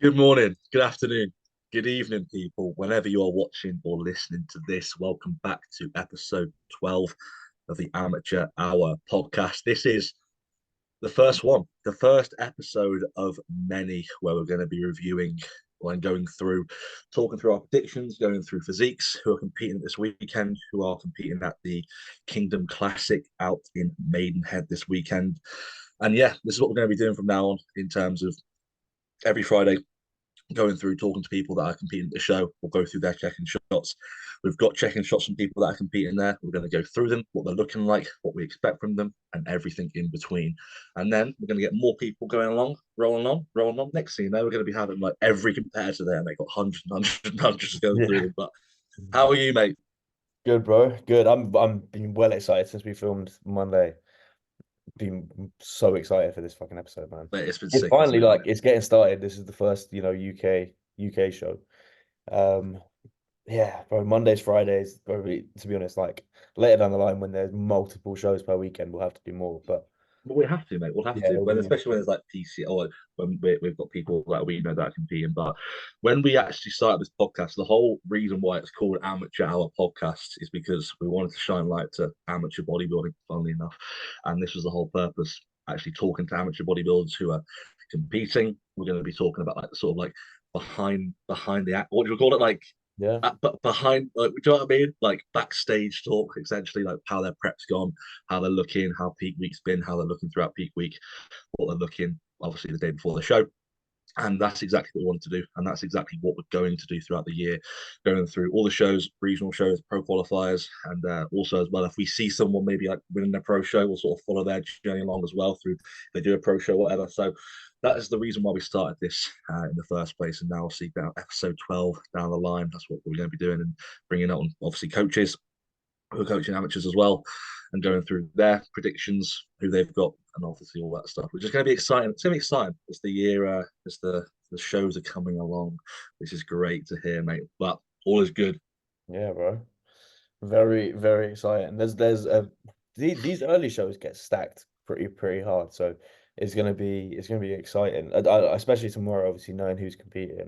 Good morning, good afternoon, good evening, people. Whenever you are watching or listening to this, welcome back to episode 12 of the Amateur Hour podcast. This is the first one, the first episode of many where we're going to be reviewing and going through, talking through our predictions, going through physiques who are competing this weekend, who are competing at the Kingdom Classic out in Maidenhead this weekend. And yeah, this is what we're going to be doing from now on in terms of every Friday going through talking to people that are competing at the show. We'll go through their checking shots. We've got checking shots from people that are competing there. We're going to go through them, what they're looking like, what we expect from them, and everything in between. And then we're going to get more people going along, rolling on, rolling on. Next thing you know, we're going to be having like every competitor there, and they've got hundreds and hundreds and hundreds going through Yeah. them. But how are you, mate? Good, bro. Good. I'm been well excited since we filmed Monday. Been so excited for this fucking episode, man. Mate, it's been It's sick, hasn't finally it? like it's getting started. This is the first, UK show. Um, yeah, bro. Mondays, Fridays, probably to be honest, like later down the line when there's multiple shows per weekend, we'll have to do more. But But we have to, mate. We'll have yeah, to. it'll When be especially when it's like PC or when we've got people that we know that are competing. But when we actually started this podcast, the whole reason why it's called Amateur Hour Podcast is because we wanted to shine light to amateur bodybuilding, funnily enough. And this was the whole purpose, actually talking to amateur bodybuilders who are competing. We're going to be talking about like the sort of like behind the act. What do you call it? Like yeah. but behind, like, do you know what I mean? Like backstage talk, essentially, like how their prep's gone, how they're looking, how peak week's been, how they're looking throughout peak week, what they're looking, obviously, the day before the show. And that's exactly what we want to do. And that's exactly what we're going to do throughout the year, going through all the shows, regional shows, pro qualifiers. And also, as well, if we see someone maybe like winning a pro show, we'll sort of follow their journey along as well through they do a pro show, whatever. So that is the reason why we started this in the first place. And now, I'll see about episode 12 down the line. That's what we're going to be doing and bringing on, obviously, coaches who are coaching amateurs as well and going through their predictions, who they've got, and obviously all that stuff, which is going to be exciting. It's going to be exciting as the year, as the shows are coming along, which is great to hear, mate. But all is good. Yeah, bro. Very, very exciting. These early shows get stacked pretty hard, so it's gonna be exciting. Especially tomorrow, obviously knowing who's competing.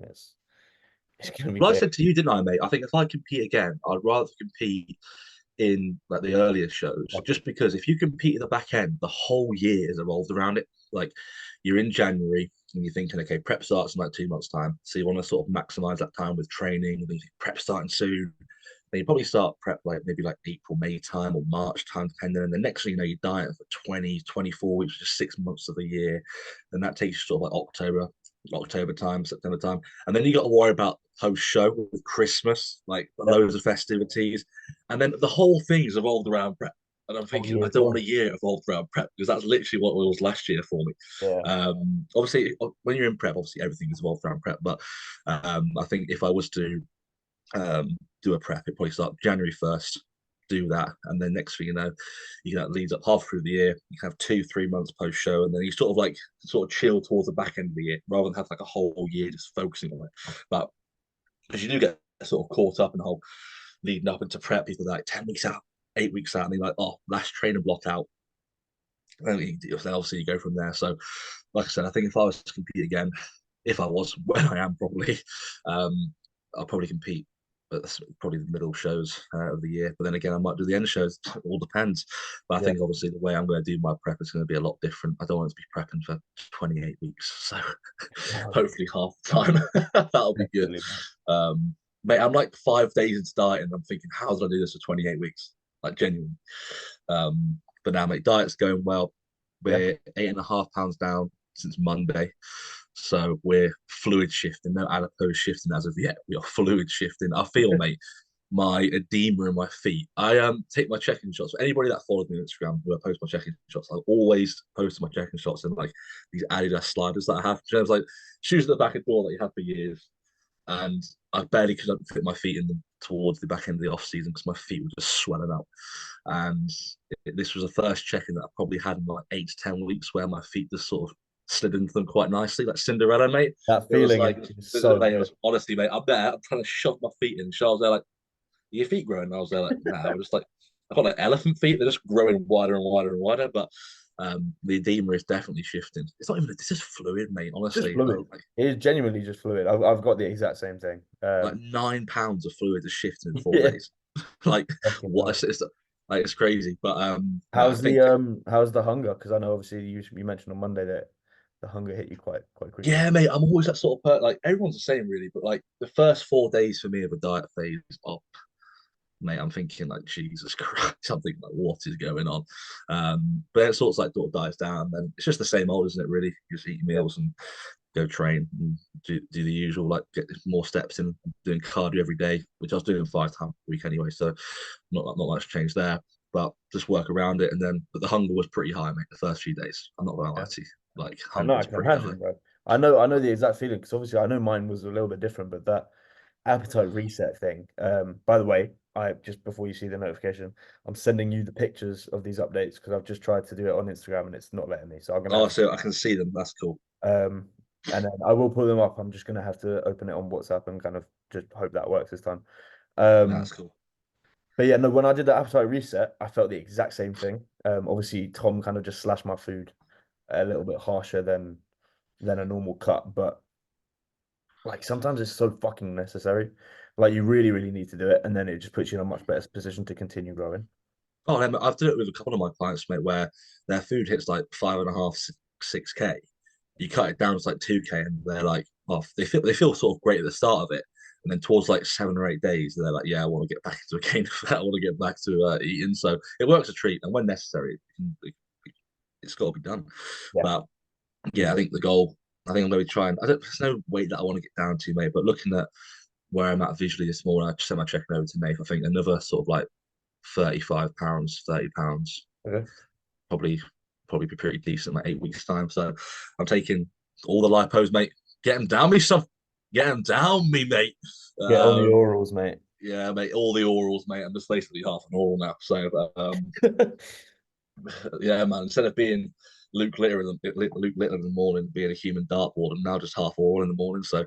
It's gonna be Well, I great. said to you, didn't I, mate? I think if I compete again, I'd rather compete in like the earlier shows, just because if you compete at the back end, the whole year is evolved around it. Like you're in January and you're thinking, okay, prep starts in like 2 months' time. So you want to sort of maximize that time with training and then you think prep starting soon. Then you probably start prep like maybe like April, May time or March time, depending. And the next thing you know, you diet for 20, 24 weeks, just 6 months of the year. Then that takes you sort of like October time, September time. And then you got to worry about post show with Christmas, like loads of festivities. And then the whole thing is evolved around prep. And I'm Whole thinking, I year's don't want gone. a year evolved around prep because that's literally what it was last year for me. Yeah. Obviously, when you're in prep, obviously everything is evolved around prep. But I think if I was to do a prep, it probably start January 1st, do that. And then next thing you know, you can leads up half through the year. You can have 2, 3 months post show, and then you sort of chill towards the back end of the year rather than have like a whole year just focusing on it. But because you do get sort of caught up in the whole leading up into prep, people are like 10 weeks out, 8 weeks out, and they're like, oh, last training block out. And then obviously you go from there. So, like I said, I think if I was to compete again, if I was, when I am probably, I'll probably compete. But that's probably the middle shows of the year. But then again, I might do the end shows. It all depends. But I Yeah. think obviously the way I'm going to do my prep is going to be a lot different. I don't want to be prepping for 28 weeks. So hopefully half the time. That'll be good. Definitely, man. Mate, I'm like 5 days into diet and I'm thinking, how did I do this for 28 weeks? Like genuinely. But now, mate, diet's going well. Yeah. We're 8.5 pounds down since Monday. So we're fluid shifting, no adipose shifting as of yet. We are fluid shifting. I feel, mate, my edema in my feet. I take my check-in shots. For anybody that follows me on Instagram, who I post my check-in shots, I always post my check-in shots in like these Adidas sliders that I have. You know, it's like shoes at the back of the door that you have for years. And I barely could fit my feet in them towards the back end of the off season because my feet were just swelling up. And this was the first check-in that I probably had in like 8 to 10 weeks where my feet just sort of slid into them quite nicely, like Cinderella, mate. That It was feeling like, is so mate, it good. was honestly, mate, I'm there, I'm trying to shove my feet in. Charles, they're like, your feet growing? And I was there like, nah, I'm just like, I've got like elephant feet. They're just growing wider and wider and wider. But The edema is definitely shifting. It's not even, it's just fluid, mate. Just Honestly, fluid. It is genuinely just fluid. I've got the exact same thing. like 9 pounds of fluid has shifted in four Yeah, days. Like fucking what? hell. Like it's crazy. But no, I think How's the hunger? Because I know obviously you mentioned on Monday that the hunger hit you quite quickly. yeah, mate. I'm always that sort of like everyone's the same, really. But like the first 4 days for me of a diet phase, oh, mate, I'm thinking like Jesus Christ, something like what is going on? But then it sort of like dies down, and it's just the same old, isn't it? Really, just eat Yeah. meals and go train and do the usual, like get more steps in, doing cardio every day, which I was doing 5 times a week anyway. So not much change there, but just work around it. And then, but the hunger was pretty high, mate. The first few days, I'm not gonna lie Yeah. to you, like I hunger know, I was can pretty high. imagine, bro. I know the exact feeling because obviously I know mine was a little bit different, but that appetite reset thing. By the way, I just before you see the notification, I'm sending you the pictures of these updates because I've just tried to do it on Instagram and it's not letting me. So I'm gonna Oh, have so I can see them. That's cool. um and then I will pull them up. I'm just gonna have to open it on WhatsApp and kind of just hope that works this time. No, Um that's cool. but yeah, no, when I did the appetite reset, I felt the exact same thing. Obviously Tom kind of just slashed my food a little bit harsher than a normal cut, but like sometimes it's so fucking necessary. Like you really, really need to do it, and then it just puts you in a much better position to continue growing. Oh, I've done it with a couple of my clients, mate, where their food hits like 5.5, 6K. You cut it down to like 2K, and they're like, oh, they feel sort of great at the start of it, and then towards like 7 or 8 days, they're like, yeah, I want to get back into a gain of fat. I want to get back to eating. So it works a treat, and when necessary, it's got to be done. Yeah. But yeah, I think the goal. I think I'm going to be trying. I don't. There's no weight that I want to get down to, mate. But looking at where I'm at visually this morning, I just sent my checking over to Nate. I think another sort of like 35 pounds, 30 pounds, Okay. probably be pretty decent in like 8 weeks time. So I'm taking all the lipos, mate. Get them down me, son. Get them down me, mate. Get on the um orals, mate. yeah, mate, all the orals, mate. I'm just basically half an oral now. So yeah, man, instead of being Luke Littler in the morning, being a human dartboard, I'm now just half oral in the morning. So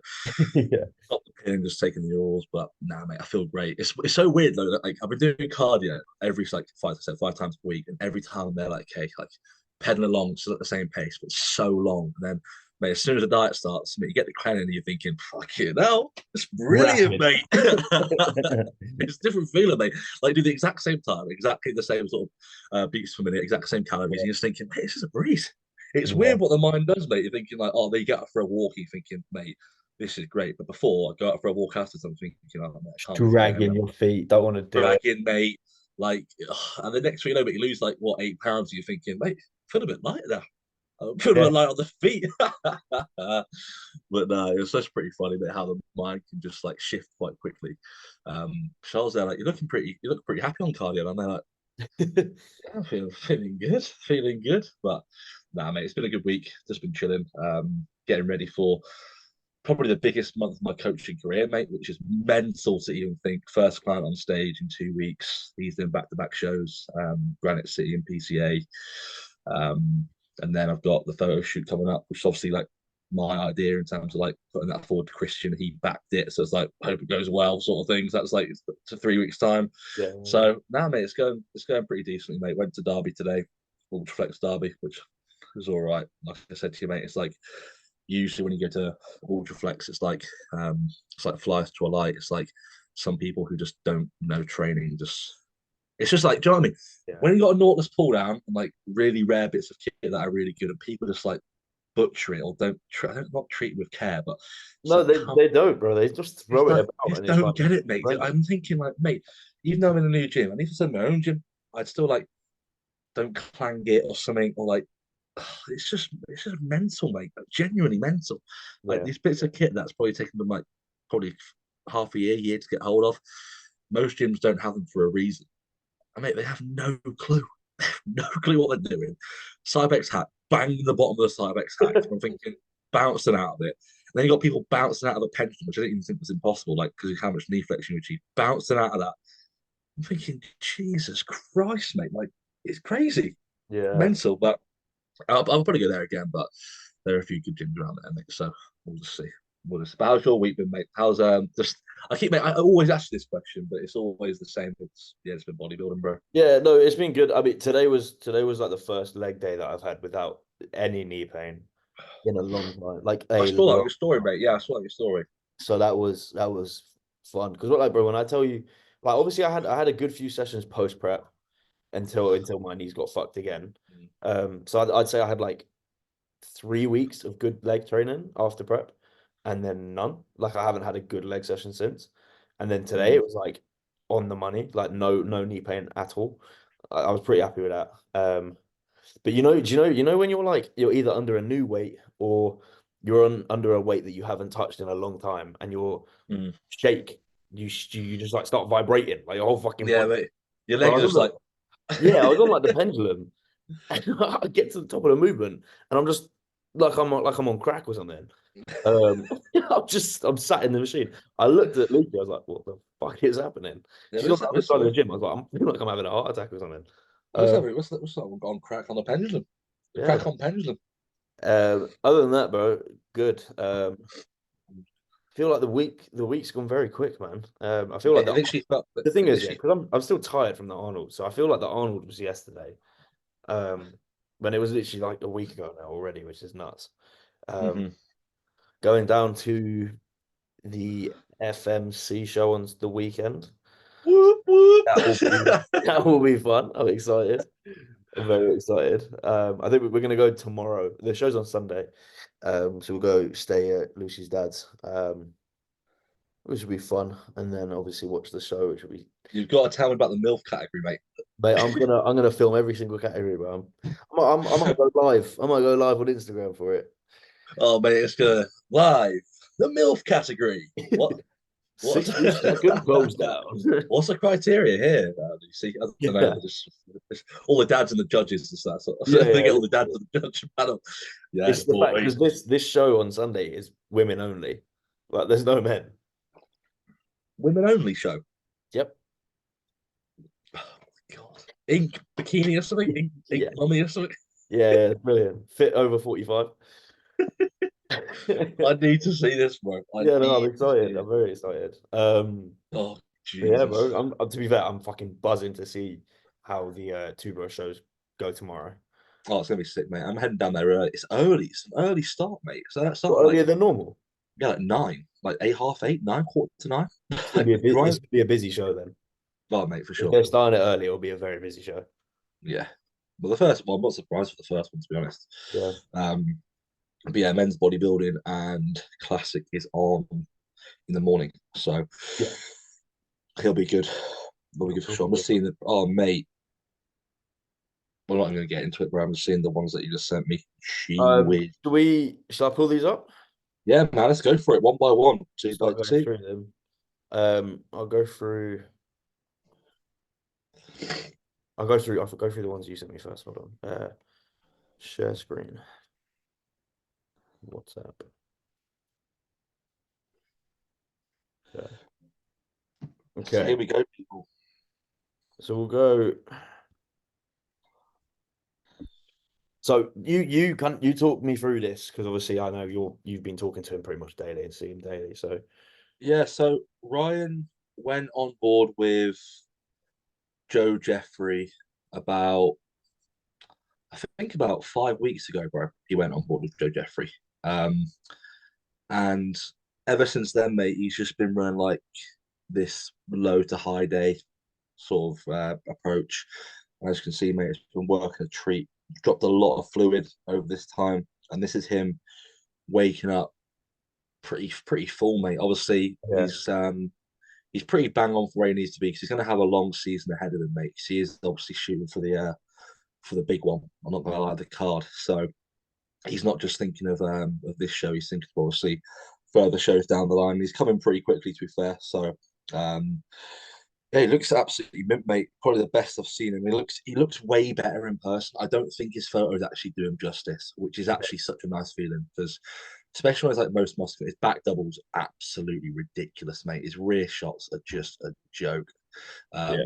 Yeah. stop the pilling, just taking the orals. But nah, mate, I feel great. It's so weird though that like I've been doing cardio every like 5 times a week, and every time they're like, okay, like pedaling along still at the same pace, but so long. And then, mate, as soon as the diet starts, mate, you get the credit and you're thinking, fuck it, no, it's brilliant, Rapid. mate. It's a different feeling, mate. Like do the exact same time, exactly the same sort of beats per minute, exact same calories, and you're just thinking, mate, this is a breeze. It's Yeah. weird what the mind does, mate. You're thinking like, oh, they get out for a walk, you're thinking, mate, this is great. But before I go out for a walk after something, thinking, oh, mate, I can't believe I'm getting Dragging your feet. Don't want to do it. bragging, mate. Like, and the next thing you know, but you lose like what 8 pounds. And you're thinking, mate, I feel a bit lighter now. I feel a Yeah. bit light on the feet. But no, it's just pretty funny that how the mind can just like shift quite quickly. Charles, they're like, you look pretty happy on cardio, and they're like, yeah, feeling good, feeling good. But nah, mate, it's been a good week. Just been chilling, getting ready for probably the biggest month of my coaching career, mate, which is mental to even think. First client on stage in 2 weeks. He's doing back-to-back shows, Granite City and PCA. And then I've got the photo shoot coming up, which is obviously like my idea in terms of like putting that forward to Christian. He backed it. So it's like, I hope it goes well, sort of things. That's like to 3 weeks time. Yeah. So now, mate, it's going pretty decently, mate. Went to Derby today, Ultraflex Derby, which is all right. Like I said to you, mate, it's like usually when you go to Ultraflex, it's like flies to a light. It's like some people who just don't know training, just it's just like, do you know what I mean? Yeah. When you got a Nautilus pull down and like really rare bits of kit that are really good, and people just like butcher it or not treat it with care, but it's No, like, they don't, bro. They just throw it about just and it's like don't get it, mate. brilliant. I'm thinking like, mate, even though I'm in a new gym, I need to send my own gym. I'd still like don't clang it or something, or like it's just mental, mate. Genuinely mental. Like Yeah. these bits of kit that's probably taken them like probably half a year to get hold of. Most gyms don't have them for a reason. I mean, they have no clue. No clue what they're doing. Cybex hack, bang the bottom of the Cybex hack. I'm thinking bouncing out of it. And then you got people bouncing out of the pendulum, which I didn't even think was impossible, like because of how much knee flexion you achieve. Bouncing out of that. I'm thinking, Jesus Christ, mate, like it's crazy, Yeah. mental. But I'll probably go there again. But there are a few good gyms around there, mate. So we'll just see. Well, how's your week been, mate? How's just I always ask this question, but it's always the same. It's been bodybuilding, bro. Yeah, no, it's been good. I mean, today was like the first leg day that I've had without any knee pain in a long time, like I a saw that on long your story, time. mate. Yeah, I saw that on your story. So that was fun because what like, bro, when I tell you, like, obviously I had a good few sessions post prep until my knees got fucked again. Mm. So I'd say I had like 3 weeks of good leg training after prep, and then none. Like I haven't had a good leg session since. And then today Mm. it was like on the money, like no knee pain at all. I was pretty happy with that. But do you know when you're either under a new weight or you're under a weight that you haven't touched in a long time, and your Mm. shake, you just like start vibrating, like your whole fucking Yeah, body. mate. Your Well, I legs was are on just like, I was on like the pendulum, and I get to the top of the movement, and I'm just like I'm on crack or something. Um, I'm sat in the machine. I looked at Lucy. I was like, "What the fuck is happening?" yeah, She's on the other let's side of sort the of, gym. I was like, "I'm feeling like I'm having a heart attack or something." let's Um, have it. What's that on crack on the pendulum? The yeah. crack on pendulum. Other than that, bro, good. Feel like the week's gone very quick, man. I feel like It literally felt. the thing It is, yeah, literally. because I'm still tired from the Arnold, so I feel like the Arnold was yesterday. Um, when it was literally like a week ago now already, which is nuts. Um, Mhm. going down to the FMC show on the weekend. Whoop whoop. That will be that will be fun. I'm excited. I'm very excited. I think we're gonna go tomorrow. The show's on Sunday. So we'll go stay at Lucy's dad's. Which will be fun, and then obviously watch the show, which will be. You've got to tell me about the MILF category, mate. Mate, I'm gonna film every single category, bro. I might go live. I might go live on Instagram for it. Oh, mate, it's gonna live the MILF category. What? 60-second close down. What's the criteria here? You see, I don't know. Yeah, Just all the dads and the judges and that sort yeah, of. They get all the yeah. dads and the judge panel. Yeah, It's the fact because boys. this show on Sunday is women only. Like, there's no men. Women only show. Yep. Oh my god. Ink bikini or something. Ink Yeah, mummy or something. yeah, brilliant. Fit over 45. I need to see this, bro. I Yeah, no, I'm need to see excited. it. I'm very excited. Oh But yeah, Jesus. bro. To be fair, I'm fucking buzzing to see how the two bro shows go tomorrow. Oh, it's gonna be sick, mate. I'm heading down there early. It's early. It's an early start, mate. So that start Well, at like earlier than normal. yeah, like 9, like eight, half 8, 9, quarter to 9. It's gonna Like be it's drive. gonna be a busy show then. Oh, mate, for If sure. they're starting it early, it'll be a very busy show. Yeah. But the first one, I'm not surprised for the first one, to be honest. Yeah. Um, but yeah, men's bodybuilding and classic is on in the morning, so Yeah. he'll be good. He'll be good for sure. I'm just seeing the oh mate, we're not even gonna get into it, but I'm just seeing the ones that you just sent me. She with Shall I pull these up? yeah, man. Let's go for it one by one, two by Start going two. through them. I'll go through. I'll go through the ones you sent me first. Hold on. Share screen. WhatsApp. Yeah. So here Okay. we go, people. So we'll go. So you talk me through this because obviously I know you've been talking to him pretty much daily and see him daily. So Yeah, so Ryan went on board with Joe Jeffrey about I think about 5 weeks ago, bro. He went on board with Joe Jeffrey. Um, and ever since then, mate, he's just been running like this low to high day sort of approach. As you can see, mate, it's been working a treat. Dropped a lot of fluid over this time, and this is him waking up pretty full, mate. Obviously, yeah, he's pretty bang on for where he needs to be because he's going to have a long season ahead of him, mate. He is obviously shooting for the big one. I'm not going to lie, the card. So he's not just thinking of this show. He's thinking of obviously further shows down the line. He's coming pretty quickly, to be fair. So um, yeah, he looks absolutely mint, mate. Probably the best I've seen him. He looks way better in person. I don't think his photos actually do him justice, which is actually such a nice feeling because especially when it's like most muscular, his back doubles absolutely ridiculous, mate. His rear shots are just a joke. yeah,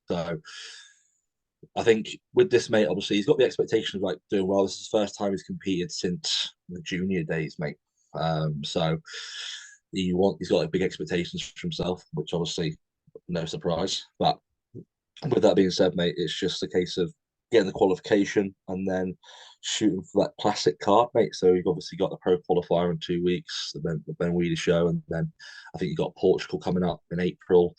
So I think with this mate, obviously he's got the expectation of like doing well. This is the first time he's competed since the junior days, mate. So he's got like big expectations for himself, which obviously no surprise. But with that being said, mate, it's just a case of getting the qualification and then shooting for that classic card, mate. So you've obviously got the pro qualifier in 2 weeks, the Ben Wheeler show, and then I think you got Portugal coming up in April.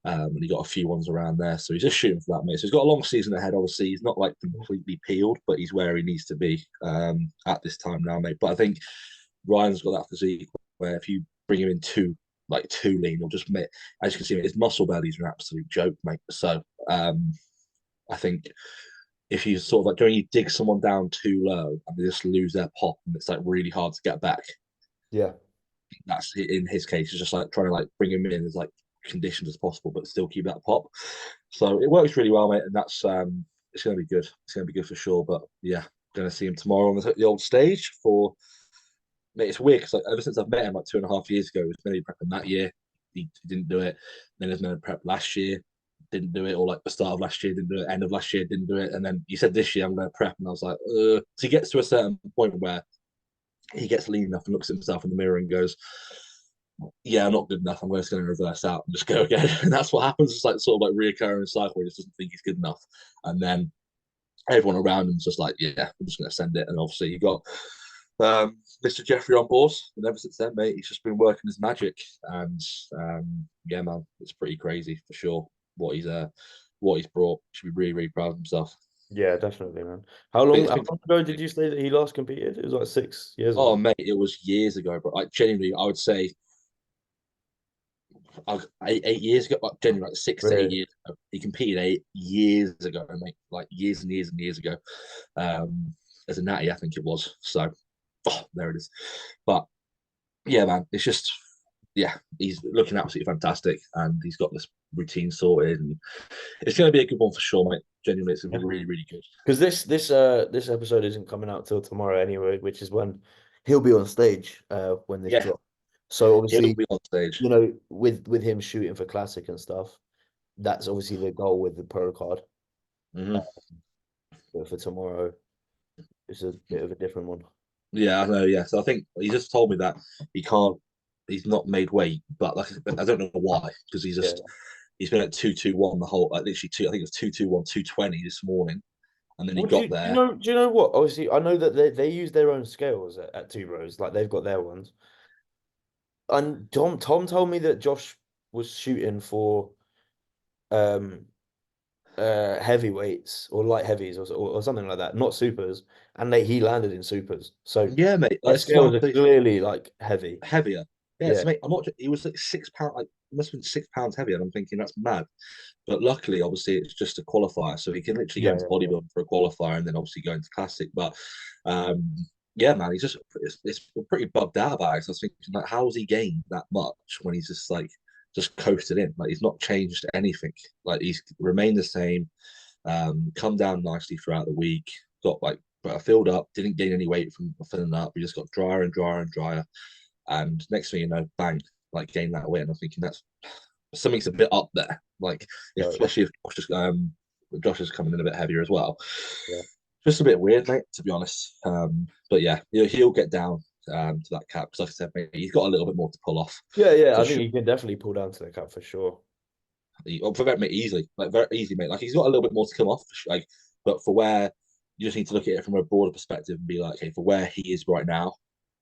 And he got a few ones around there. So he's just shooting for that, mate. So he's got a long season ahead. Obviously, he's not like completely peeled, but he's where he needs to be at this time now, mate. But I think Ryan's got that physique where if you bring him in too lean, or just make, as you can see, his muscle belly's an absolute joke, mate. So I think if you sort of like don't you dig someone down too low and they just lose their pop and it's like really hard to get back. Yeah. That's in his case, it's just like trying to like bring him in as like conditioned as possible, but still keep that pop. So it works really well, mate, and that's it's gonna be good. It's gonna be good for sure. But yeah, gonna see him tomorrow on the old stage for mate. It's weird because like, ever since I've met him like 2.5 years ago, he was meant to be prepping that year. He didn't do it. Then he was meant to prep last year, didn't do it, or like the start of last year, didn't do it, end of last year, didn't do it. And then he said this year I'm going to prep, and I was like, so he gets to a certain point where he gets lean enough and looks at himself in the mirror and goes, yeah, I'm not good enough. I'm just going to reverse out and just go again. And that's what happens. It's like sort of like reoccurring cycle where he just doesn't think he's good enough. And then everyone around him's just like, yeah, I'm just going to send it. And obviously you got Mr. Jeffrey on board, and ever since then, mate, he's just been working his magic. And yeah, man, it's pretty crazy for sure what he's brought. Should be really, really proud of himself. Yeah, definitely, man. I think How it's been, long ago did you say that he last competed? It was like 6 years oh ago. mate, it was years ago, but like genuinely, I would say 8 years ago, like genuinely like 6 to 8 years Really? ago. He competed 8 years ago, mate, like years and years and years ago. As a natty, I think it was. So, oh, there it is. But yeah, man, it's just yeah, he's looking absolutely fantastic, and he's got this routine sorted, and it's going to be a good one for sure, mate. Genuinely, it's going to Yeah. be really, really good. Because this episode isn't coming out till tomorrow anyway, which is when he'll be on stage when this Yeah, drops. So he'll obviously, be on stage. with him shooting for classic and stuff, that's obviously the goal with the pro card. Mm-hmm. But for tomorrow, it's a bit of a different one. Yeah, I know. Yeah, so I think he just told me that he can't. He's not made weight, but like I don't know why because Yeah. he's been at 221 the whole like literally two. I think it was 221, 220 this morning, and then he Well, got there. do you know what? Obviously, I know that they use their own scales at Two Bros, like they've got their ones. And Tom told me that Josh was shooting for um heavyweights or light heavies or something like that, not supers, and he landed in supers. So Yeah, mate. their Like this is what scales I'm are saying. clearly like heavy. Heavier. Yeah, Yeah, so mate, I'm not. He was like 6 pound. Like must have been 6 pounds heavier. And I'm thinking that's mad. But luckily, obviously, it's just a qualifier, so he can literally go yeah, into yeah, bodybuilding for a qualifier and then obviously go into classic. But um, yeah, man, he's just it's pretty bugged out about it. So I was thinking, like, how's he gained that much when he's just like just coasted in? Like he's not changed anything. Like he's remained the same. Come down nicely throughout the week. Got like filled up. Didn't gain any weight from filling up. We just got drier and drier and drier. And next thing you know, bang, like gain that weight. And I'm thinking that's something's a bit up there. Like yeah, especially if Josh is coming in a bit heavier as well. yeah. Just a bit weird, mate, to be honest. But yeah, he'll get down to that cap because, like I said, mate, he's got a little bit more to pull off Yeah, yeah. for I think sure. you can definitely pull down to the cup for sure. For that, mate, easily, like very easy, mate. Like he's got a little bit more to come off, like, but for where you just need to look at it from a broader perspective and be like, okay, for where he is right now,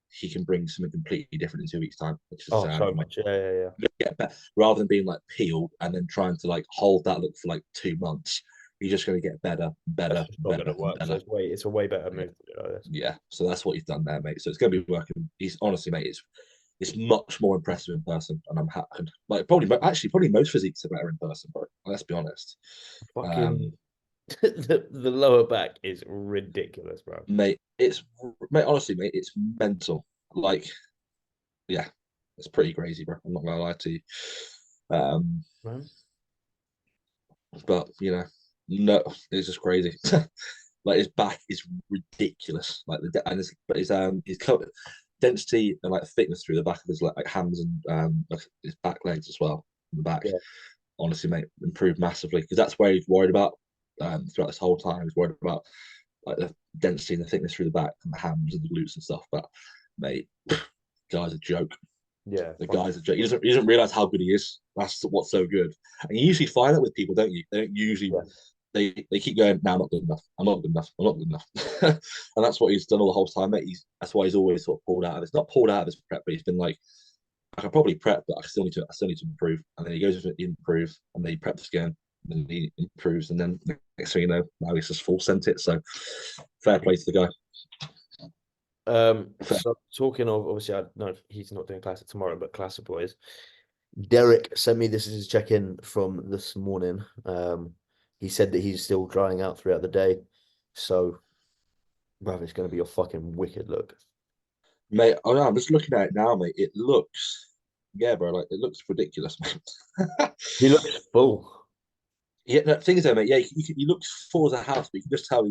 he can bring something completely different in 2 weeks' time, which is Oh, so much. Yeah, yeah, yeah. get better rather than being like peeled and then trying to like hold that look for like 2 months. You're just going to get better, That's better, just not better, gonna and work. So better. it's a way better Yeah, move to do like this. yeah. So that's what he's done there, mate. So it's going to be working. He's honestly, mate, it's much more impressive in person, and I'm happy. Like probably most physiques are better in person, bro. Let's be honest. Fucking Um, the lower back is ridiculous, bro. mate, honestly, mate, it's mental. Like, yeah, it's pretty crazy, bro. I'm not gonna lie to you. Um, Man. but no, it's just crazy. Like his back is ridiculous. Like and his density and like thickness through the back of his like hams and like his back legs as well. In the back, Yeah. honestly, mate, improved massively because that's where he's worried about throughout this whole time. He's worried about like the density and the thickness through the back and the hams and the glutes and stuff. But mate, guy's a joke. Yeah, The guy's a joke. He doesn't realize how good he is. That's what's so good. And you usually find that with people, don't you? They don't usually. yeah. They keep going. No, I'm not good enough. I'm not good enough. I'm not good enough. And that's what he's done all the whole time, mate. That's why he's always sort of pulled out of this. Not pulled out of his prep, but he's been like, I can probably prep, but I still need to improve. And then he goes to improve, and then he preps again, and then he improves, and then next thing you know, now he's just full sent it. So fair play to the guy. Fair. So talking of, obviously, I know he's not doing Classic tomorrow, but Classic boys. Derek sent me, this is his check-in from this morning. He said that he's still drying out throughout the day. So, bruv, it's going to be a fucking wicked look. Mate, oh no, I'm just looking at it now, mate. It looks, yeah, bro, like it looks ridiculous, mate. He looks full. Yeah, the thing is, though, mate, yeah, he looks full as a house, but you can just tell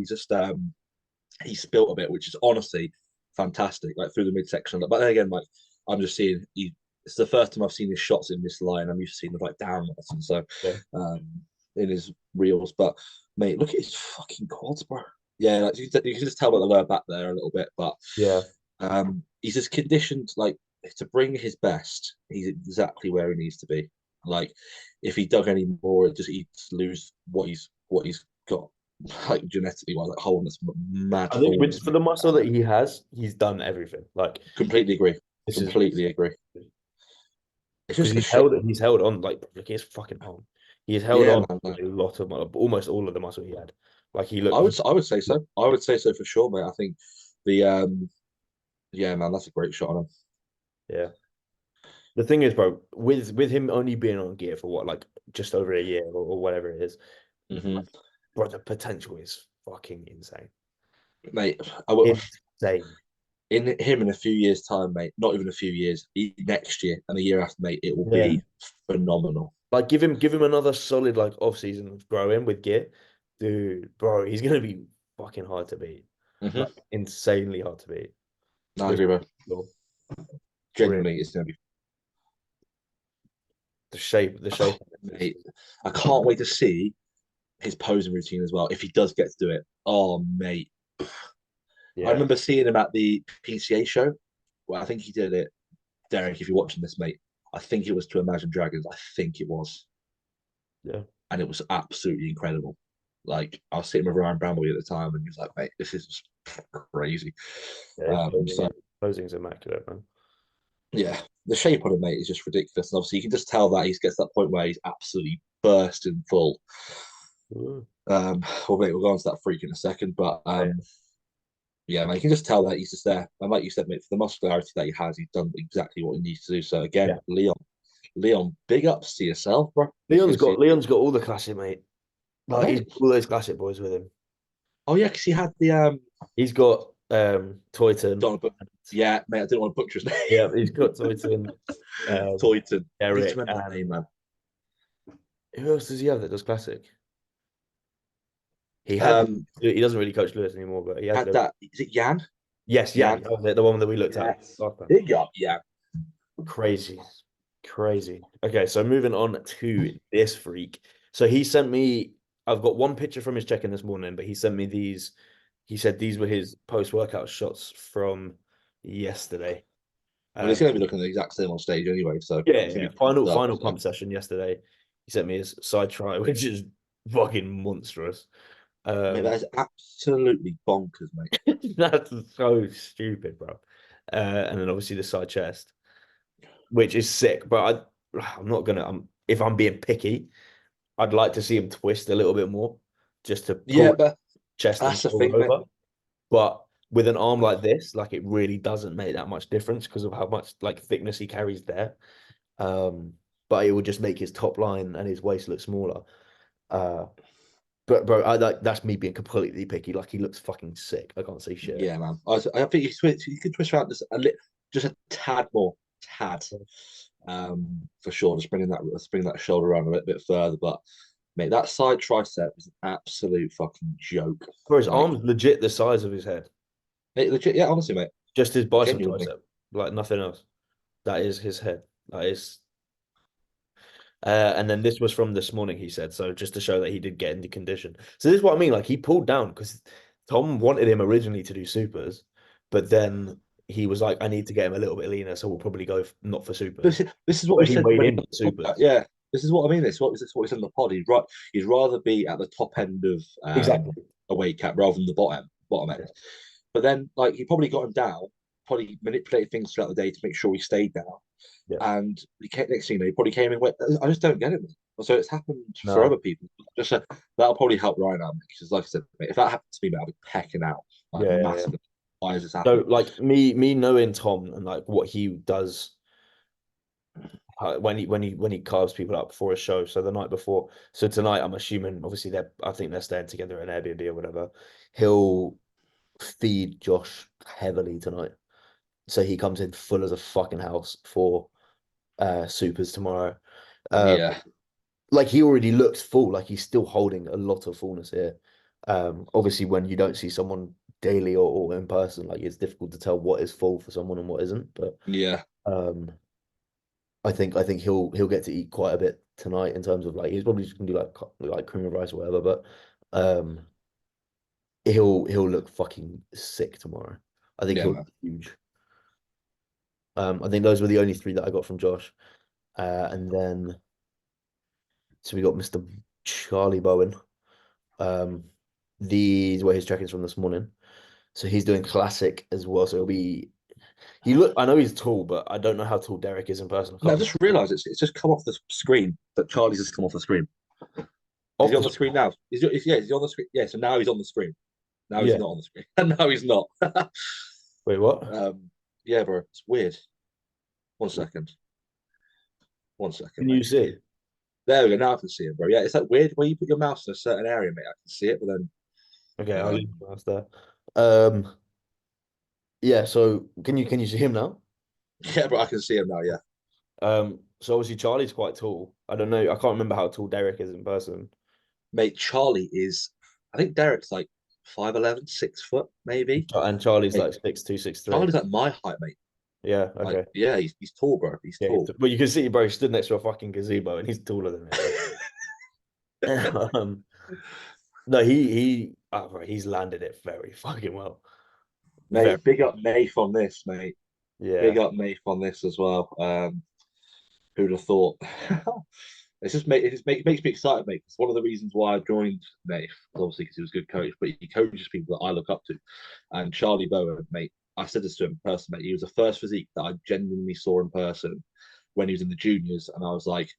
he's spilt a bit, which is honestly fantastic, like through the midsection. But then again, like I'm just seeing it's the first time I've seen his shots in this line. I'm used to seeing them like downwards, and so Yeah. in his reels. But mate, look at his fucking quads, bro. Yeah, like you can just tell about the lower back there a little bit, but Yeah. he's just conditioned like to bring his best. He's exactly where he needs to be. Like if he dug any more, he'd lose what he's got like genetically wise, like wholeness, mad. I think wholeness, for the muscle that he has, he's done everything. Like, completely agree. this Completely agree. It's because just a shit. he's held on, like, look at his fucking arm. He's held Yeah, on man. a lot of almost all of the muscle he had. Like he I looked, would say so. I would say so for sure, mate. I think the yeah, man, that's a great shot on him. yeah. The thing is, bro, with him only being on gear for what, like just over a year or whatever it is, bro, the potential is fucking insane. Mate, Insane. in him in a few years' time, mate. Not even a few years. Next year and the year after, mate, it will Yeah. be phenomenal. Like give him another solid like off season of growing with gear, dude, bro. He's gonna be fucking hard to beat, like insanely hard to beat. No, I agree, bro. Cool. Genuinely, it's gonna be. The shape. Mate, I can't wait to see his posing routine as well. If he does get to do it, oh mate, Yeah. I remember seeing him at the PCA show. Well, I think he did it. Derek, if you're watching this, mate, I think it was to Imagine Dragons. I think it was. Yeah. And it was absolutely incredible. Like I was sitting with Ryan Brambley at the time, and he was like, "Mate, this is crazy." Yeah, So posing's immaculate, man. yeah, the shape on him, mate, is just ridiculous. And obviously, you can just tell that he gets to that point where he's absolutely bursting full. Well, mate, we'll go on to that freak in a second, but yeah, man, you can just tell that he's just there. And like you said, mate, for the muscularity that he has, he's done exactly what he needs to do. So again, Leon, big ups to yourself, bro. Leon's got all the classic, mate. Like he's got all those classic boys with him. Oh yeah, because he had the He's got Toyton. Yeah, mate, I didn't want to butcher his name. Yeah, he's got Toyton. Toyton. Eric. Remember that name, man. Who else does he have that does classic? He had. He doesn't really coach Lewis anymore, but he had that. Is it Jan? Yes, Jan. The one that we looked at last time. Big up, yeah. Crazy. Okay, so moving on to this freak. So he sent me. I've got one picture from his check-in this morning, but he sent me these. He said these were his post-workout shots from yesterday. Well, he's going to be looking the exact same on stage anyway. So yeah. Final pump session yesterday. He sent me his side try, which is fucking monstrous. Mate, that is absolutely bonkers, mate. That's so stupid, bro. And then obviously the side chest, which is sick. But I'm not gonna. If I'm being picky, I'd like to see him twist a little bit more, just to but chest that's the and thing, over. But with an arm like this, like it really doesn't make that much difference because of how much like thickness he carries there. But it would just make his top line and his waist look smaller. But bro, that's me being completely picky. Like he looks fucking sick. I can't say shit. Yeah, man. I think you could twist around just a tad more, for sure. Just bringing that shoulder around a little bit further. But mate, that side tricep is an absolute fucking joke. Bro, his arm's legit the size of his head. Mate, legit, yeah, honestly, mate. Just his bicep tricep, like nothing else. That is his head. That is. And then this was from this morning, he said. So just to show that he did get into condition. So this is what I mean. Like he pulled down because Tom wanted him originally to do supers, but then he was like, I need to get him a little bit leaner, so we'll probably go not for supers. This is what we But he said weighed when in for he, supers. yeah. This is what I mean. This is what we said in the pod. He'd rather be at the top end of Exactly. a weight cap rather than the bottom end. But then, like, he probably got him down, probably manipulated things throughout the day to make sure he stayed down. Yeah. And next thing you know, he probably came in. I just don't get it. So it's happened for No. other people. Just that'll probably help Ryan out because, like I said, mate, if that happened to me, mate, I'd be pecking out like Yeah. massively. Why is this So happening? like me knowing Tom and like what he does when he carves people up before a show. So the night before, so tonight I'm assuming obviously I think they're staying together in Airbnb or whatever. He'll feed Josh heavily tonight. So he comes in full as a fucking house for supers tomorrow. Um, Yeah, like he already looks full, like he's still holding a lot of fullness here. Obviously when you don't see someone daily or in person, like it's difficult to tell what is full for someone and what isn't. But yeah, um I think he'll get to eat quite a bit tonight in terms of like he's probably just gonna do like cream of rice or whatever, but um he'll look fucking sick tomorrow. I think yeah, he'll man. look huge. I think those were the only three that I got from Josh. And then so we got Mr. Charlie Bowen. Um, these were his check-ins from this morning. So he's doing classic as well. So I know he's tall, but I don't know how tall Derek is in person. I No, I can't just realised it's just come off the screen that Charlie's just come off the screen. Is off he on the the screen now? Yeah, is he on the screen? Yeah, so now he's on the screen. Now he's yeah. not on the screen. No, he's not. Wait, what? Yeah, bro, it's weird. One second. One second, Can you mate. see? There we go. Now I can see it, bro. Yeah, it's like weird when you put your mouse in a certain area, mate. I can see it, but then Okay, I'll leave um, the mouse there. Um, yeah, so can you see him now? yeah, but I can see him now. Yeah, So obviously Charlie's quite tall. I don't know, I can't remember how tall Derek is in person. mate. Charlie is. I think Derek's like 5'11", 6 foot, maybe. And Charlie's Mate, like 6'2", 6'3". Charlie's like my height, mate. Yeah, Like, okay. yeah, he's tall, bro. He's Yeah, tall. but you can see, bro, he stood next to a fucking gazebo and he's taller than me. Um, no, bro, he's landed it very fucking well. Very, Mate, big up Nath on this, mate. yeah, Big up Nath on this as well. Who'd have thought? It makes me excited, mate. It's one of the reasons why I joined Nath, obviously because he was a good coach, but he coaches people that I look up to. And Charlie Bowen, mate, I said this to him in person, mate. He was the first physique that I genuinely saw in person when he was in the juniors, and I was like,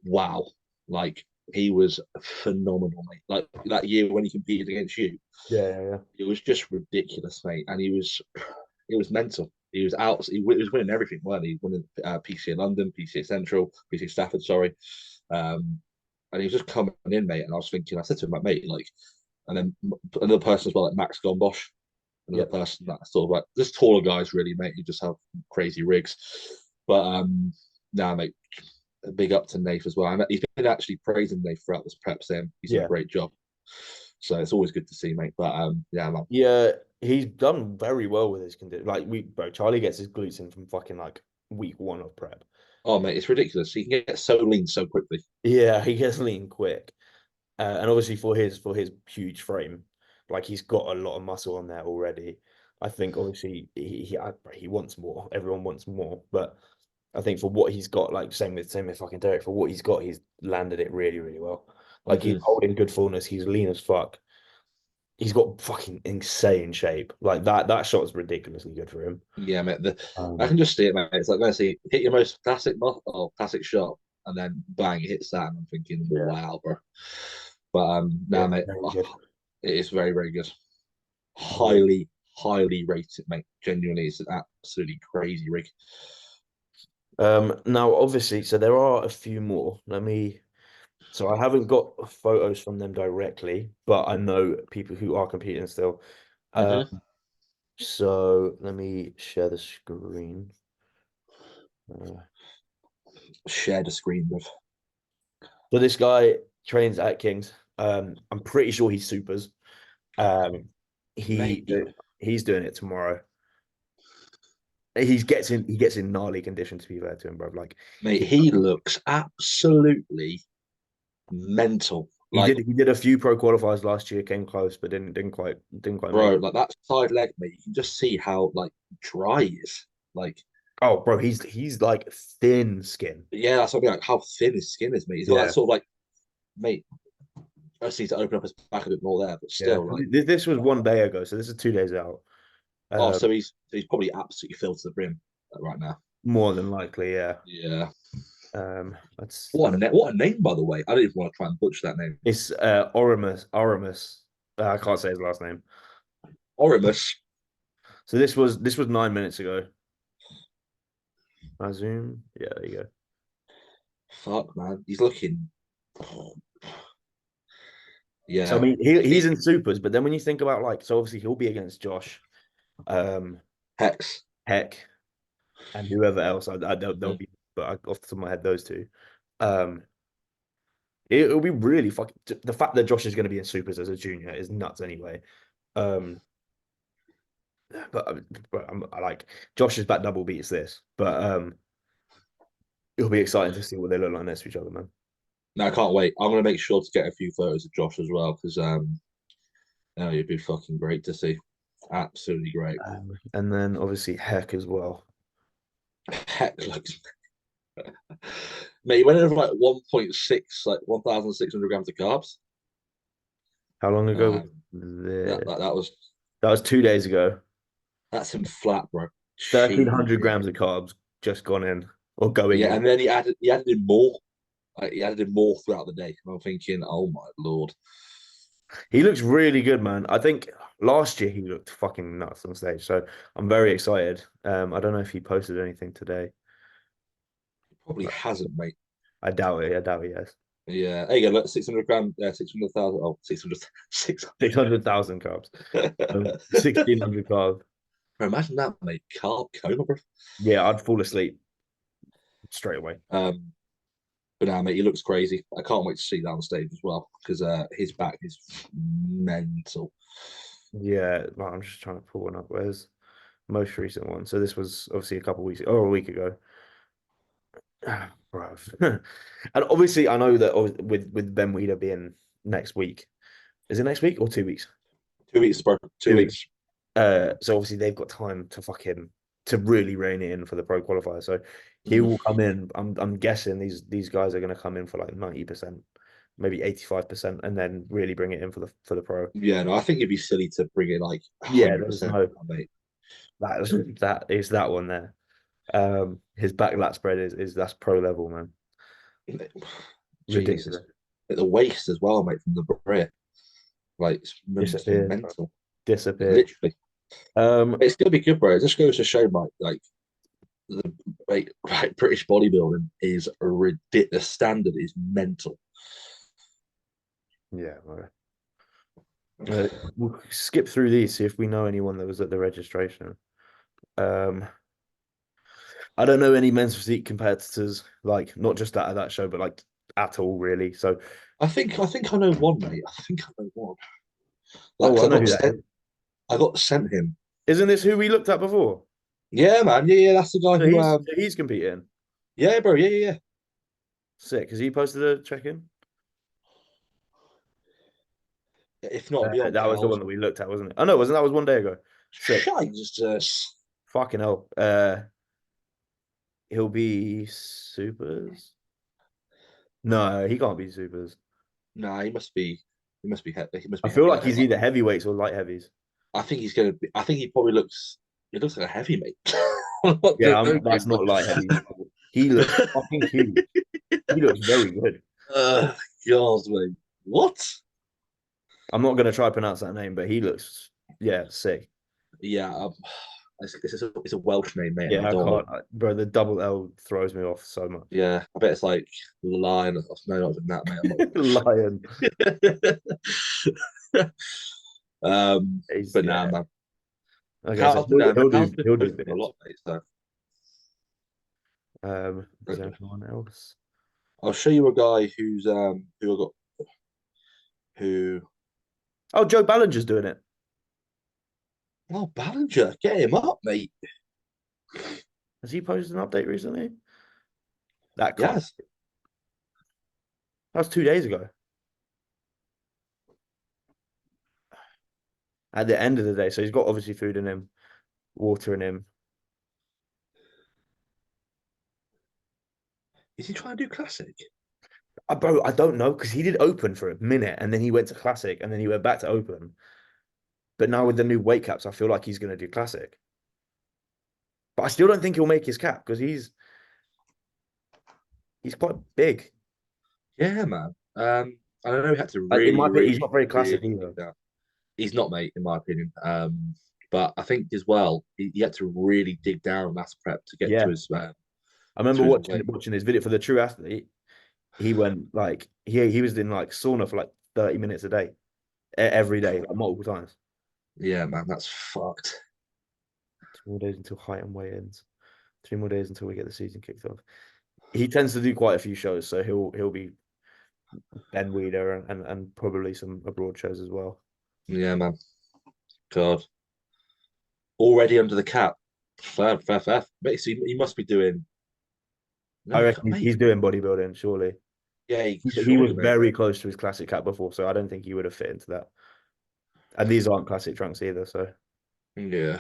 wow, like he was phenomenal, mate. Like that year when he competed against you, yeah. it was just ridiculous, mate. And it was mental. He was out. He was winning everything, weren't he? He winning PCA London, PCA Central, PCA Stafford, sorry. And he was just coming in, mate. And I was thinking, I said to him, like, mate, like, and then another person as well, like Max Gombosch, another Yep. person that sort of like just taller guys, really, mate, who just have crazy rigs. But nah, mate, big up to Nath as well. And he's been actually praising Nath throughout this prep, saying he's done a Yeah. great job. So it's always good to see, mate. But yeah, man. Yeah, he's done very well with his condition. Like bro, Charlie gets his glutes in from fucking like week one of prep. Oh, mate, it's ridiculous. He can get so lean so quickly. Yeah, he gets lean quick. And obviously for his huge frame, like he's got a lot of muscle on there already. I think obviously he wants more. Everyone wants more, but I think for what he's got, like same with fucking Derek, for what he's got, he's landed it really, really well. Like he's Mm-hmm. holding good fullness, he's lean as fuck. He's got fucking insane shape. Like that shot is ridiculously good for him. Yeah, mate. I Um, can just see it, mate. It's like when I see hit your most classic shot, and then bang, it hits that, and I'm thinking, yeah, wow, bro. But yeah, nah, mate, very good. it is very, very good. Very. Highly, highly rated, mate. Genuinely, it's an absolutely crazy rig. Now obviously, so there are a few more. So I haven't got photos from them directly, but I know people who are competing still. Uh, Mm-hmm. so let me share the screen. Uh, Share the screen with. so this guy trains at Kings. I'm pretty sure he's supers. Um, Mate, he's doing it tomorrow. He gets in gnarly condition to be fair to him, bro. Like mate, he he looks absolutely mental. He Like, did a few pro qualifiers last year, came close, but didn't quite make bro, it. like that side leg, mate, you can just see how like dry he is. Like, Oh, bro, he's like thin skin. yeah, that's what I mean. Like how thin his skin is, mate. He's got that Yeah, sort of like, mate. I just need to open up his back a bit more there, but yeah. still, like, This was one day ago, so this is 2 days out. oh, Um, so he's probably absolutely filled to the brim right now. More than likely, yeah. Yeah. That's What a name, by the way. I don't even want to try and butcher that name. it's Oramus. I can't say his last name. Orimus. So this was 9 minutes ago. I zoom. Yeah, there you go. Fuck, man. He's looking. So I Yeah. mean, he's in supers, but then when you think about like, so obviously he'll be against Josh, um, Hex. Heck, and whoever else. I don't they'll Mm. be, but off the top of my head, those two. Um, it'll be really fucking. The fact that Josh is going to be in supers as a junior is nuts anyway. Um, but, I like Josh's back double beats this, but it'll be exciting to see what they look like next to each other, man. No, I can't wait. I'm gonna make sure to get a few photos of Josh as well because it'd be fucking great to see. Absolutely great. And then obviously Heck as well. Heck looks. Mate, he went over like 1.6, like 1,600 grams of carbs. How long ago was Um, that, the that that was that was 2 days ago. that's him flat, bro. 1,300 Jesus. grams of carbs just gone in or going Yeah, in. and then he added in more. Like, he added in more throughout the day. And I'm thinking, oh my lord. He looks really good, man. I think last year he looked fucking nuts on stage. So I'm very excited. I don't know if he posted anything today. Probably hasn't, mate. I doubt it. I doubt he has. Yeah, there you go. Look, 600 gram, 600,000. Oh, 600, 600. 600,000 carbs. 1,600 carbs. Imagine that, mate. Carb coma, bro. Yeah, I'd fall asleep straight away. Um, but now, mate, he looks crazy. I can't wait to see that on stage as well because his back is mental. Yeah, well, I'm just trying to pull one up. Where's most recent one? So this was obviously a couple weeks or a week ago. Bro. And obviously I know that with Ben Weeder being next week. Is it next week or 2 weeks? 2 weeks, bro. Two 2 weeks. weeks. So obviously they've got time to really rein it in for the pro qualifier. So he Mm. will come in. I'm guessing these guys are going to come in for like 90%, maybe 85%, and then really bring it in for the pro. Yeah, no, I think it'd be silly to bring it like Yeah, there's 100%, no mate. that one there. His back lat spread is that's pro level, man. Jesus. Ridiculous. The waist as well, mate, from the rear. Like, it's Disappear, bro. mental. Disappear. Literally. Um, It's gonna be good, bro. It just goes to show, Mike, like the like British bodybuilding is ridiculous. The standard is mental. yeah, bro. We'll skip through these, see if we know anyone that was at the registration. Um, I don't know any men's physique competitors, like not just at that show, but like at all, really. So, I think I know one, mate. I think I know one. Like, oh, 'cause I know who that is. I got sent him. Isn't this who we looked at before? Yeah, man. Yeah, yeah. That's the guy So who. he's competing. Yeah, bro. Yeah, yeah, yeah. Sick. Has he posted a check-in? If not, it'd be on That was the one Cal's. that we looked at, wasn't it? Oh no, wasn't that was one day ago? Sick. Jesus. Fucking hell. He'll be supers. No, he can't be supers. Nah, he must be. He must be. He must I be feel heavy. like he's either heavyweights or light heavies. I think he's gonna be. I think he probably looks. He looks like a heavy mate. Yeah, Don't that's not light heavy. He looks fucking huge. He looks very good. uh, God, mate. What? I'm not gonna try to pronounce that name, but he looks sick. Yeah, it's a Welsh name, mate, and I Yeah, I don't want can't, to. bro. The double L throws me off so much. Yeah, I bet it's like Lion. No, not even that, mate. I'm not Lion. He's, but nah, yeah. man. Okay, so Cal's been down. he'll Cal's do been he'll do posting a bits. lot, mate. So Is there anyone else? I'll show you a guy who I got who. Oh, Joe Ballinger's doing it. Oh, Ballinger, get him up, mate. Has he posted an update recently? That can't. Yes. That was 2 days ago. at the end of the day. So he's got obviously food in him, water in him. Is he trying to do classic? Bro, I don't know because he did open for a minute and then he went to classic and then he went back to open. But now with the new weight caps, I feel like he's going to do classic. But I still don't think he'll make his cap because he's quite big. Yeah, man. I don't know. He had to In my really, opinion, he's really, not very classic really either. dig down. He's not, mate, in my opinion. But I think as well, he had to really dig down mass prep to get Yeah, I remember to his watching weight. watching his video for the True Athlete. He went like he was in like sauna for like 30 minutes a day, every day, like multiple times. Yeah, man, that's fucked. 2 more days until height and weigh-ins. 3 more days until we get the season kicked off. He tends to do quite a few shows, so he'll be Ben Weeder and probably some abroad shows as well. Yeah, man. God, already under the cap. Fair, fair, fair. Mate, so he must be doing. I No, reckon mate. he's doing bodybuilding, surely. Yeah, He was surely, mate. very close to his classic cap before, so I don't think he would have fit into that. And these aren't classic trunks either, so Yeah,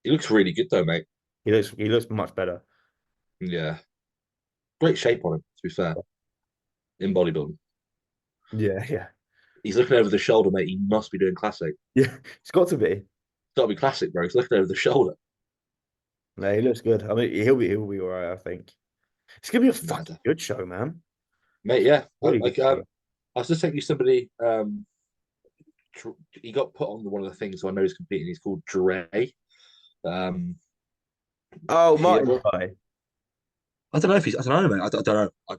he looks really good though, mate. he looks much better. Yeah, great shape on him. To be fair, in bodybuilding, Yeah, yeah. he's looking over the shoulder, mate. He must be doing classic. Yeah, it's got to be. It's got to be classic, bro. He's looking over the shoulder. No, he looks good. I mean, he'll be all right, I think. It's gonna be a Nah, fucking good show, man. mate. Yeah, Really good like show. I was just thinking somebody. He got put on one of the things, so I know he's competing. He's called Dre. Um, Oh, he, Martin's guy. I don't know if he's. I don't know, mate. I don't know.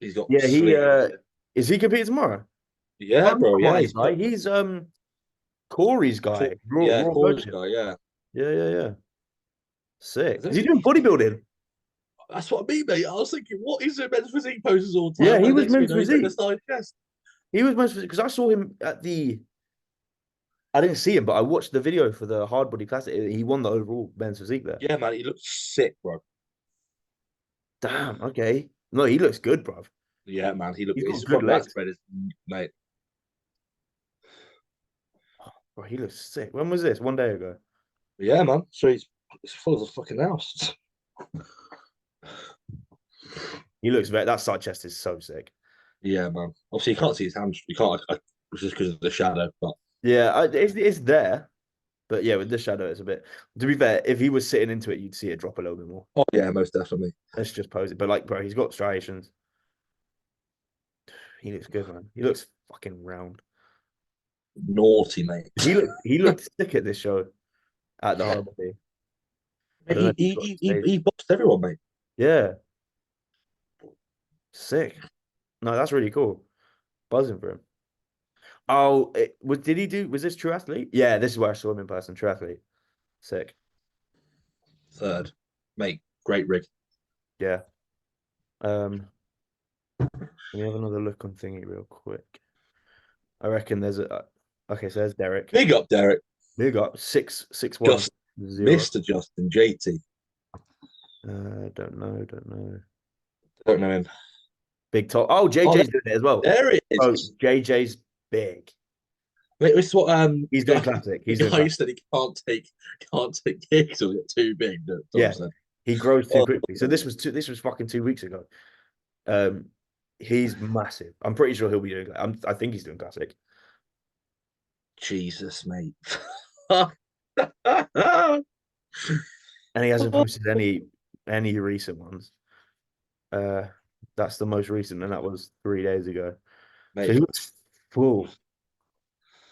He's got Yeah, he slim. is he competing tomorrow? Yeah, Oh, bro. not Yeah, Martin's he's guy. got. He's Corey's guy. Yeah, Raw Corey's Coaching. guy. Yeah, Yeah, yeah, yeah. I Sick. Is don't he think doing bodybuilding? that's what I mean, mate. I was thinking, what is it men's physique poses all the Yeah, time? he Like was next week, men's you know, he's doing a physique. side chest. He was men's physique because I saw him at the. I didn't see him, but I watched the video for the Hard Body Classic. He won the overall men's physique there. Yeah, man, he looks sick, bro. Damn. Okay. No, he looks good, bruv. Yeah, man, he looked. He's got His good front lat legs. spread is, mate. Bro, he looks sick. When was this? 1 day ago. Yeah, man. So he's full as a fucking house. He looks very. That side chest is so sick. Yeah, man. Obviously, you can't see his hands. You can't. It's just because of the shadow. But Yeah, it's there, but yeah, with the shadow, it's a bit. To be fair, if he was sitting into it, you'd see it drop a little bit more. oh yeah, most definitely. Let's just pose it. But like, bro, he's got striations. He looks good, man. He looks fucking round. Naughty, mate. He looked sick at this show at the Harmony. I don't know He if he's got stage. he boxed everyone, mate. Yeah, sick. No, that's really cool. Buzzing for him. Oh, did he do? Was this True Athlete? Yeah, this is where I saw him in person. True Athlete. Sick. Third, mate. Great rig. Yeah. Let me have another look on thingy real quick. I reckon there's a. Okay, so there's Derek. Big up, Derek. Big up 6'1" Just 0. Mr. Justin JT. Don't know. Don't know him. Big top. Oh, Oh, JJ's doing it as well. there it Oh, is. JJ's big. Wait, this is what He's doing classic. He's the doing guy who classic. said he can't take gigs or get too big. Yeah, Said. he grows too Oh, quickly. So this was fucking 2 weeks ago. He's massive. I'm pretty sure he'll be doing. I think he's doing classic. Jesus, mate. And he hasn't posted any recent ones. That's the most recent, and that was 3 days ago. Mate, So he looks full.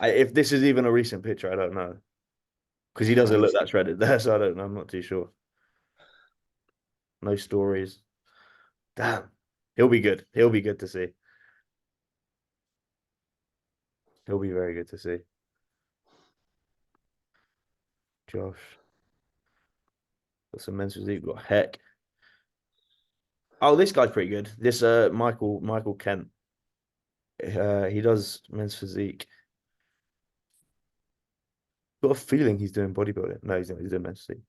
If this is even a recent picture, I don't know. Because he doesn't look that shredded there, so I don't know. I'm not too sure. No stories. Damn. He'll be good. He'll be good to see. He'll be very good to see. Josh. Got some men's physique. Got Heck. Oh, this guy's pretty good. This Michael Kent. He does men's physique. Got a feeling he's doing bodybuilding. No, he's not. He's doing men's physique.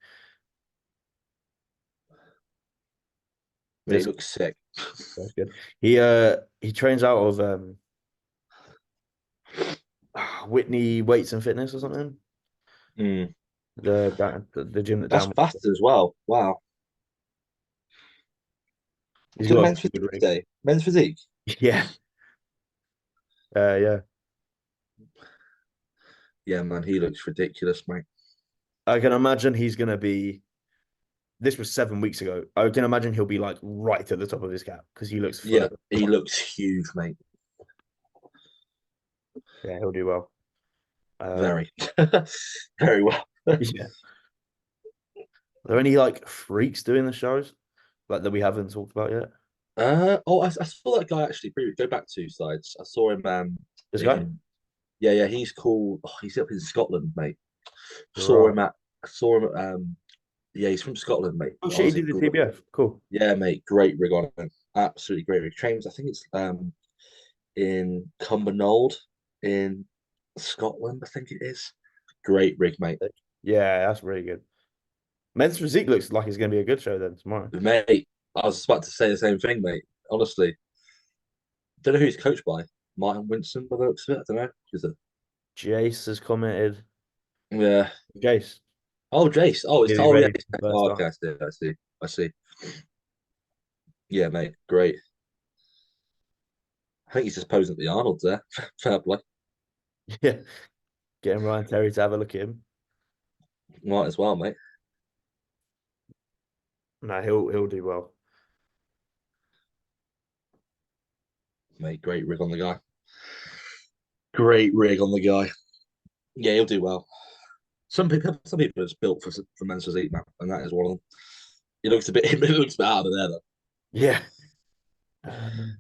mate looks sick. That's good. He trains out of Whitney Weights and Fitness or something. Mm. The gym that That's Dan. fast as well. Wow. He's To the got a men's pretty good physique rig. day. Men's physique. Yeah. Yeah. Yeah, man, he looks ridiculous, mate. I can imagine he's gonna be. This was 7 weeks ago. I can imagine he'll be like right at the top of his cap because he looks full Yeah, of. he looks huge, mate. Yeah, he'll do well. Um, Very, very well. yeah. Are there any like freaks doing the shows like that we haven't talked about yet? I saw that guy actually. Go back 2 slides. I saw him. This guy? In yeah. He's called. Oh, he's up in Scotland, mate. Saw Right. him at. Saw him. Yeah, he's from Scotland, mate. Oh shit, he Honestly, did the TBF. Cool. yeah, mate. Great rig on him. Absolutely great rig. Trains. I think it's in Cumbernauld in Scotland. I think it is. Great rig, mate. Yeah, that's really good. Men's physique looks like it's gonna be a good show then tomorrow. Mate, I was about to say the same thing, mate. Honestly, don't know who he's coached by. Martin Winston, by the looks of it. I don't know. Who's it? Jace has commented. Yeah. Jace, Oh, Jace. Oh, it's is he oh yeah. ready for the first Oh, time? okay, I see. I see. I see. Yeah, mate. Great. I think he's just posing at the Arnold's there. Fair play. Yeah, getting Ryan Terry to have a look at him. Might as well, mate. No, he'll do well. Mate, great rig on the guy. Great rig on the guy. Yeah, he'll do well. Some people are just built for men's physique, man, and that is one of them. He looks a bit he looks a bit out of there though. Yeah. Um,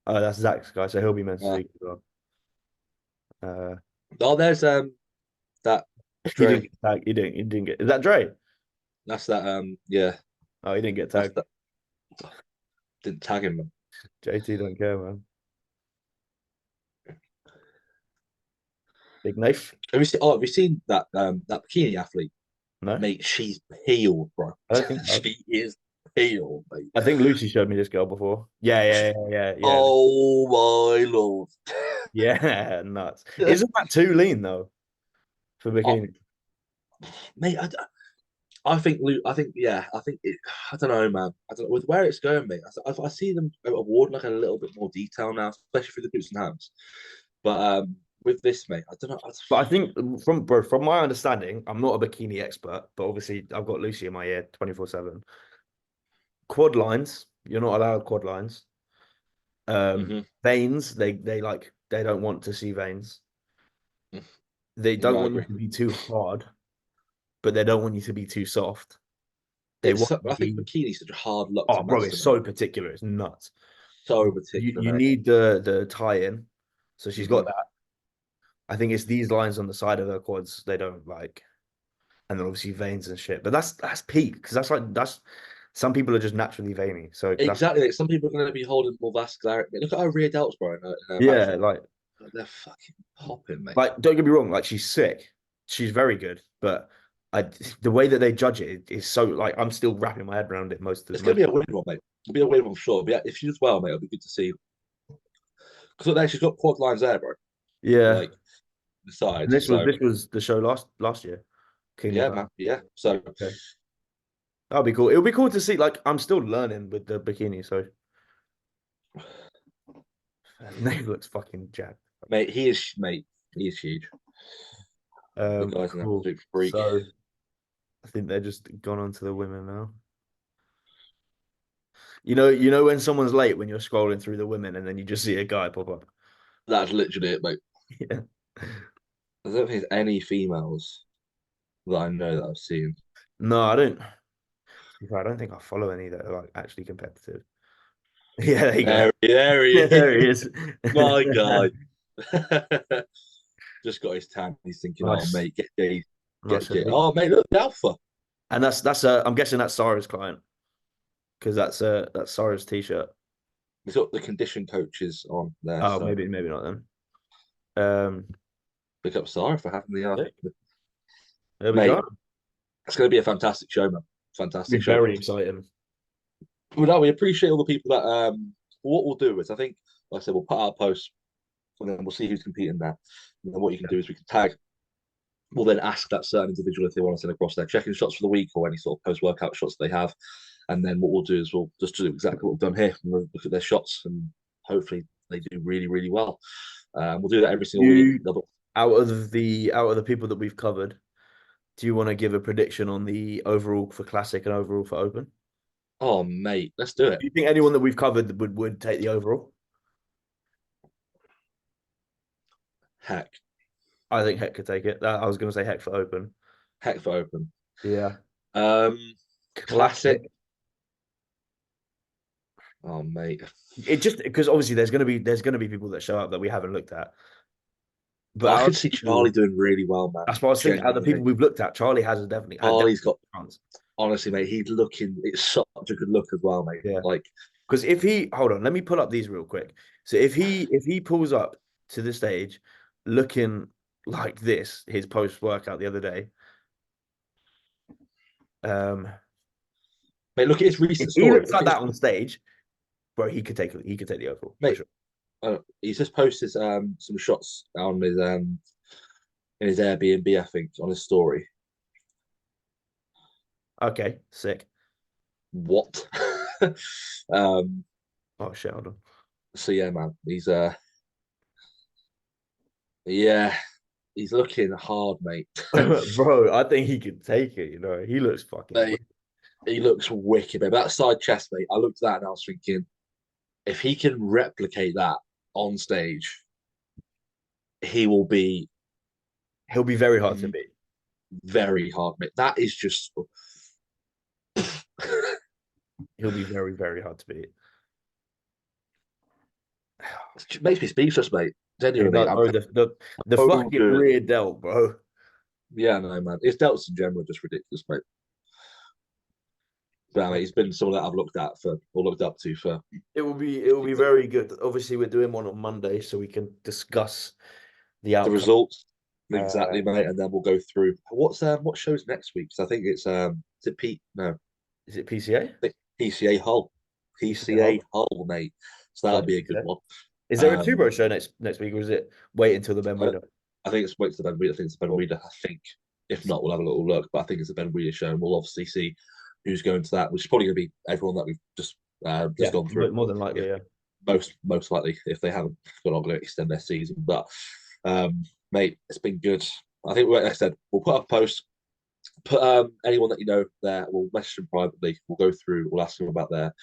oh, that's Zach's guy, so he'll be men's Yeah. physique as well. Uh, Oh, there's that he didn't Dre. get tagged. He didn't get. Is that Dre? That's that yeah. Oh, he didn't get That's tagged. that. Didn't tag him, man. JT don't care, man. Big knife? Have you seen that bikini athlete? No, Mate, she's peeled, bro. I don't think so. She is peeled, mate. I think Lucy showed me this girl before. Yeah. Oh my lord. Yeah, nuts. Isn't that too lean though for Oh, bikini? mate, I think yeah, I think I don't know, man. I don't know with where it's going, mate. I see them awarding like a little bit more detail now, especially for the boots and hands. But with this, mate, I don't know. But I think from my understanding, I'm not a bikini expert, but obviously I've got Lucy in my ear 24/7. Quad lines, you're not allowed quad lines. Mhm. Veins, they don't want to see veins. They No, don't I want you agree. to be too hard, but they don't want you to be too soft. They It's want I think you. bikini's such a hard look Oh, to bro, master, it's mate. so particular. It's nuts. So You particular, mate. need the tie in. So she's got Hmm. that. I think it's these lines on the side of her quads they don't like, and then obviously veins and shit. But that's peak because that's some people are just naturally veiny. So that's Exactly. Like, some people are going to be holding more vascular. Look at our rear delts, bro, in her match yeah, run. They're fucking popping, mate. like don't get me wrong, like she's sick. She's very good, but I the way that they judge it is so like I'm still wrapping my head around it It's going most to be a weird one, mate. It'll be a weird one for sure. But yeah, if she does well, mate, it'll be good to see. Because there, she's got quad lines there, bro. yeah. Like the side. And So this was the show last year, Kingdom yeah, Come. man. Yeah. So Okay. That'll be cool. It'll be cool to see. Like, I'm still learning with the bikini, so Nate looks fucking jacked. mate, he is huge. The guy's an Cool. absolute freak. So I think they're just gone on to the women now. You know when someone's late when you're scrolling through the women and then you just see a guy pop up. That's literally it, mate. Yeah. I don't think there's any females that I know that I've seen. No, I don't. I don't think I follow any that are like actually competitive. Yeah, there you go. There he There he is. is. My God. Just got his tan. He's thinking, oh, Nice. mate, get Jay. Nice. Oh, mate, look, the Alpha. And I'm guessing that's Sarah's client because that's Sarah's t-shirt. He's got the condition coaches on there. Oh, So maybe not then. pick up Sarah for having Yeah, there we mate. go. It's going to be a fantastic show, man. Be Fantastic show. very exciting. Well, no, we appreciate all the people that. What we'll do is, I think, like I said, we'll put out a post and then we'll see who's competing there. And then what you can do is we can tag. We'll then ask that certain individual if they want to send across their check-in shots for the week or any sort of post-workout shots they have. And then what we'll do is we'll just do exactly what we've done here. We'll look at their shots and hopefully they do really, really well. We'll do that every single week. Out of the people that we've covered, do you want to give a prediction on the overall for Classic and overall for Open? Oh, mate, let's do it. Do you think anyone that we've covered would take the overall? Heck. I think Heck could take it. I was going to say Heck for Open. Heck for Open. Yeah. Classic. Oh, mate. It just because obviously there's going to be people that show up that we haven't looked at. But I could see Charlie doing really well, man. That's what I was thinking. Out of the people we've looked at, Charlie has definitely. Charlie's got. Honestly, mate, he's looking. It's such a good look as well, mate. Yeah. Like, because if he hold on, let me pull up these real quick. So if he pulls up to the stage, looking like this, his post workout the other day. Mate, look at his recent story. He looks like that on stage, bro. He could take the overall. Mate, for sure. He's just posted some shots on his in his Airbnb, I think, on his story. Okay, sick. What? Oh shit, hold on. So yeah, man, he's looking hard, mate. Bro, I think he could take it. You know, he looks fucking. Mate, he looks wicked, mate. That side chest, mate. I looked at that and I was thinking, if he can replicate that on stage, he'll be very hard to beat. Very hard, mate. That is just. He'll be very, very hard to beat. It makes me speechless, mate. Genuinely, the fucking rear delt, bro. Yeah, no, man. His delts in general are just ridiculous, mate. But mate, he's been someone that I've looked up to for. It will be very good. Obviously, we're doing one on Monday, so we can discuss the results. Exactly, mate, and then we'll go through what shows next week. Because I think it's is it Pete? No, is it PCA? PCA Hull, Hull, mate. So that'll be a good one. Is there a Tubro show next week, or is it wait until the Ben Weider? I think it's wait till the Ben Weider. I think it's the Ben Weider. I think if not, we'll have a little look. But I think it's the Ben Weider show, and we'll obviously see who's going to that, which is probably going to be everyone that we've just gone through. More than likely, yeah. Most likely, if they haven't, they're not going to extend their season. But mate, it's been good. I think, like I said, we'll put up a post. Put anyone that you know there. We'll message them privately. We'll go through. We'll ask them about their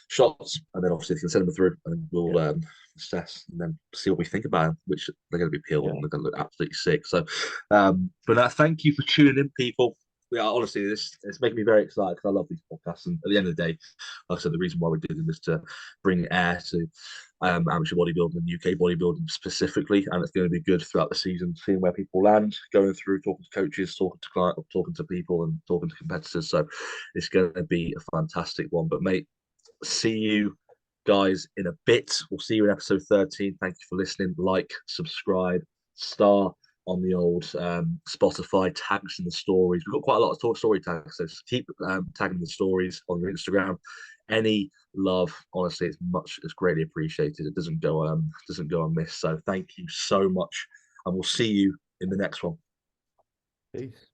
shots, and then obviously you can send them through, and we'll assess and then see what we think about them. Which they're going to be peeled and they're going to look absolutely sick. So, but thank you for tuning in, people. Yeah, honestly, it's making me very excited because I love these podcasts. And at the end of the day, like I said, the reason why we're doing this is to bring air to amateur bodybuilding and UK bodybuilding specifically. And it's going to be good throughout the season, seeing where people land, going through, talking to coaches, talking to clients, talking to people, and talking to competitors. So it's going to be a fantastic one. But mate, see you guys in a bit. We'll see you in episode 13. Thank you for listening. Like, subscribe, star on the old Spotify, tags in the stories. We've got quite a lot of story tags, so keep tagging the stories on your Instagram. Any love, honestly, it's greatly appreciated. It doesn't go unmissed. So thank you so much, and we'll see you in the next one. Peace.